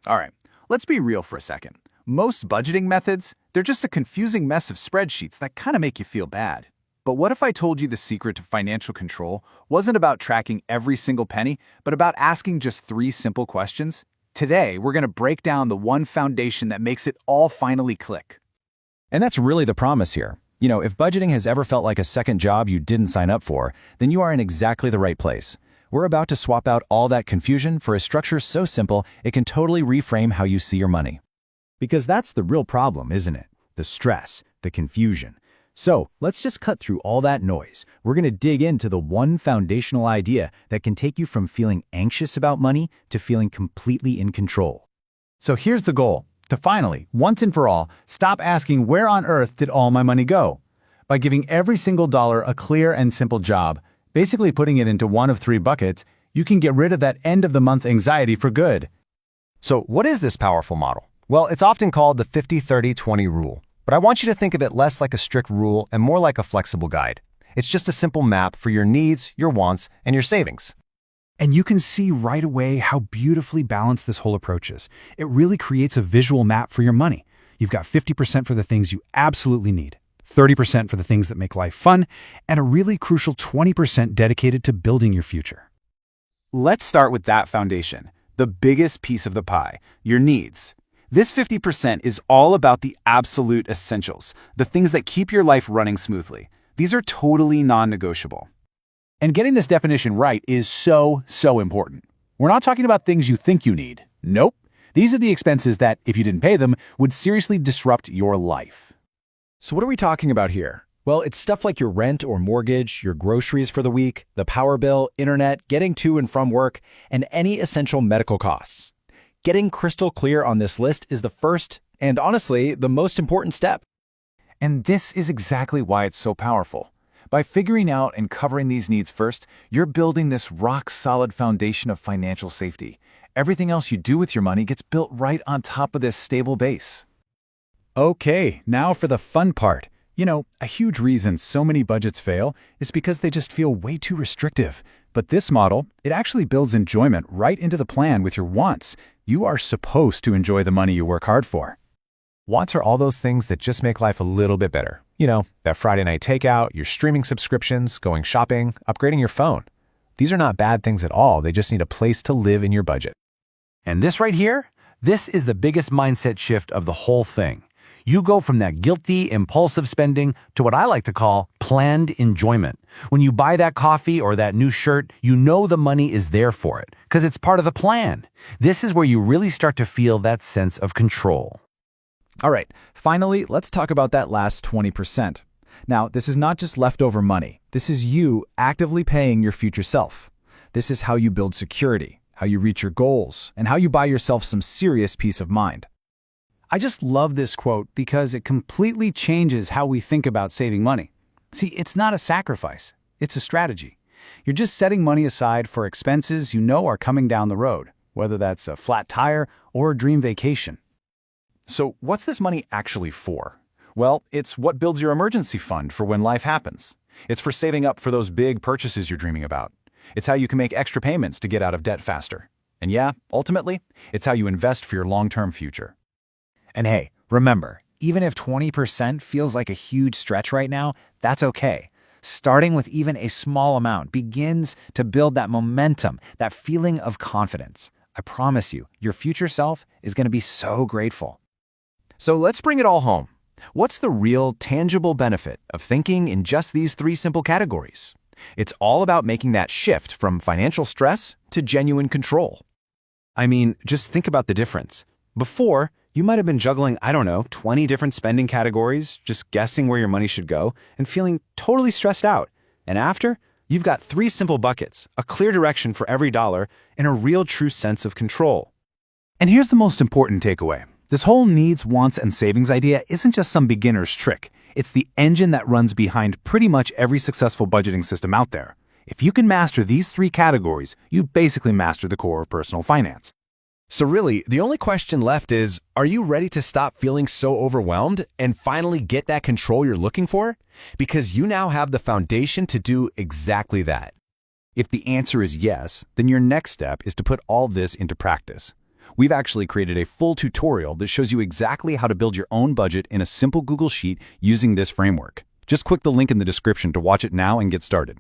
All right, let's be real for a second. Most budgeting methods, they're just a confusing mess of spreadsheets that kind of make you feel bad. But what if I told you the secret to financial control wasn't about tracking every single penny, but about asking just 3 simple questions? Today, we're going to break down the one foundation that makes it all finally click. And that's really the promise here. If budgeting has ever felt like a second job you didn't sign up for, then you are in exactly the right place. We're about to swap out all that confusion for a structure so simple it can totally reframe how you see your money. Because that's the real problem, isn't it? The stress, the confusion. So let's just cut through all that noise. We're going to dig into the one foundational idea that can take you from feeling anxious about money to feeling completely in control. So here's the goal. To finally, once and for all, stop asking where on earth did all my money go? By giving every single dollar a clear and simple job, basically putting it into one of 3 buckets, you can get rid of that end-of-the-month anxiety for good. So what is this powerful model? Well, it's often called the 50-30-20 rule, but I want you to think of it less like a strict rule and more like a flexible guide. It's just a simple map for your needs, your wants, and your savings. And you can see right away how beautifully balanced this whole approach is. It really creates a visual map for your money. You've got 50% for the things you absolutely need, 30% for the things that make life fun, and a really crucial 20% dedicated to building your future. Let's start with that foundation, the biggest piece of the pie, your needs. This 50% is all about the absolute essentials, the things that keep your life running smoothly. These are totally non-negotiable. And getting this definition right is so important. We're not talking about things you think you need. Nope. These are the expenses that, if you didn't pay them, would seriously disrupt your life. So what are we talking about here? Well, it's stuff like your rent or mortgage, your groceries for the week, the power bill, internet, getting to and from work, and any essential medical costs. Getting crystal clear on this list is the first, and honestly, the most important step. And this is exactly why it's so powerful. By figuring out and covering these needs first, you're building this rock-solid foundation of financial safety. Everything else you do with your money gets built right on top of this stable base. Okay, now for the fun part. A huge reason so many budgets fail is because they just feel way too restrictive. But this model, it actually builds enjoyment right into the plan with your wants. You are supposed to enjoy the money you work hard for. Wants are all those things that just make life a little bit better. That Friday night takeout, your streaming subscriptions, going shopping, upgrading your phone. These are not bad things at all. They just need a place to live in your budget. And this right here, this is the biggest mindset shift of the whole thing. You go from that guilty, impulsive spending to what I like to call planned enjoyment. When you buy that coffee or that new shirt, you know the money is there for it because it's part of the plan. This is where you really start to feel that sense of control. All right, finally, let's talk about that last 20%. Now, this is not just leftover money. This is you actively paying your future self. This is how you build security, how you reach your goals, and how you buy yourself some serious peace of mind. I just love this quote because it completely changes how we think about saving money. See, it's not a sacrifice. It's a strategy. You're just setting money aside for expenses you know are coming down the road, whether that's a flat tire or a dream vacation. So what's this money actually for? Well, it's what builds your emergency fund for when life happens. It's for saving up for those big purchases you're dreaming about. It's how you can make extra payments to get out of debt faster. And yeah, ultimately, it's how you invest for your long-term future. And hey, remember, even if 20% feels like a huge stretch right now, that's okay. Starting with even a small amount begins to build that momentum, that feeling of confidence. I promise you, your future self is going to be so grateful. So let's bring it all home. What's the real, tangible benefit of thinking in just these 3 simple categories? It's all about making that shift from financial stress to genuine control. I mean, just think about the difference. Before, you might have been juggling, 20 different spending categories, just guessing where your money should go, and feeling totally stressed out. And after, you've got 3 simple buckets, a clear direction for every dollar, and a real true sense of control. And here's the most important takeaway. This whole needs, wants, and savings idea isn't just some beginner's trick. It's the engine that runs behind pretty much every successful budgeting system out there. If you can master these 3 categories, you basically master the core of personal finance. So really, the only question left is, are you ready to stop feeling so overwhelmed and finally get that control you're looking for? Because you now have the foundation to do exactly that. If the answer is yes, then your next step is to put all this into practice. We've actually created a full tutorial that shows you exactly how to build your own budget in a simple Google Sheet using this framework. Just click the link in the description to watch it now and get started.